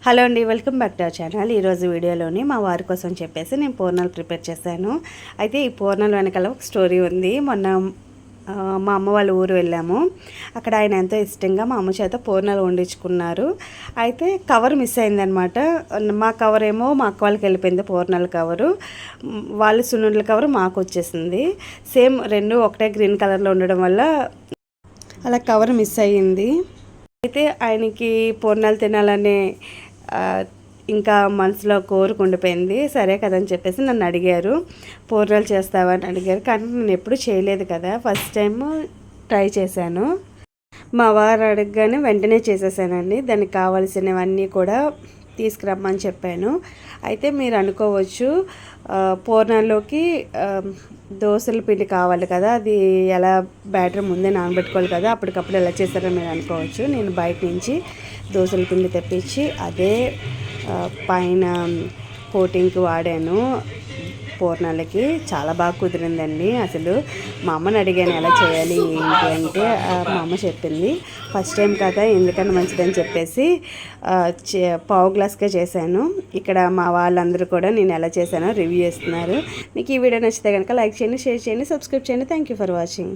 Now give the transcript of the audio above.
Hello అండి, welcome back to our channel. ఈరోజు వీడియోలోని మా వారి కోసం చెప్పేసి నేను పూర్ణాలు ప్రిపేర్ చేశాను. అయితే ఈ పూర్ణాలు వెనకాల ఒక స్టోరీ ఉంది. మొన్న మా అమ్మ వాళ్ళ ఊరు వెళ్ళాము. అక్కడ ఆయన ఎంతో ఇష్టంగా మా అమ్మ చేత పూర్ణాలు వండించుకున్నారు. అయితే కవర్ మిస్ అయిందనమాట. మా కవర్ ఏమో మా అక్క వాళ్ళకి వెళ్ళిపోయింది, పూర్ణాల కవరు. వాళ్ళు సున్నుండల కవర్ మాకు వచ్చేసింది. సేమ్ రెండు ఒకటే గ్రీన్ కలర్లో ఉండడం వల్ల అలా కవర్ మిస్ అయ్యింది. అయితే ఆయనకి పూర్ణాలు తినాలనే ఇంకా మనసులో కోరుకుండిపోయింది. సరే కదని చెప్పేసి నన్ను అడిగారు, పూర్ణాలు చేస్తావా అని అడిగారు. కానీ నేను ఎప్పుడు చేయలేదు కదా, ఫస్ట్ టైం ట్రై చేశాను. మా వారు అడగగానే వెంటనే చేసేసానండి. దానికి కావాల్సినవన్నీ కూడా తీసుకురమ్మని చెప్పాను. అయితే మీరు అనుకోవచ్చు, పూర్ణాల్లోకి దోశల పిండి కావాలి కదా, అది ఎలా బ్యాటర్ ముందే నానబెట్టుకోవాలి కదా, అప్పటికప్పుడు ఎలా చేస్తారో మీరు అనుకోవచ్చు. నేను బయట నుంచి దోశల పిండి తెప్పించి అదే పైన కోటింగ్కి వాడాను. పూర్ణాలకి చాలా బాగా కుదిరిందండి. అసలు మా అమ్మని అడిగాను ఎలా చేయాలి ఏంటి అంటే, మా అమ్మ చెప్పింది. ఫస్ట్ టైం కదా, ఎందుకన్నా మంచిదని చెప్పేసి పావు గ్లాస్కే చేశాను. ఇక్కడ మా వాళ్ళందరూ కూడా నేను ఎలా చేశానో రివ్యూ చేస్తున్నారు. మీకు ఈ వీడియో నచ్చితే కనుక లైక్ చేయండి, షేర్ చేయండి, సబ్స్క్రైబ్ చేయండి. Thank you for watching.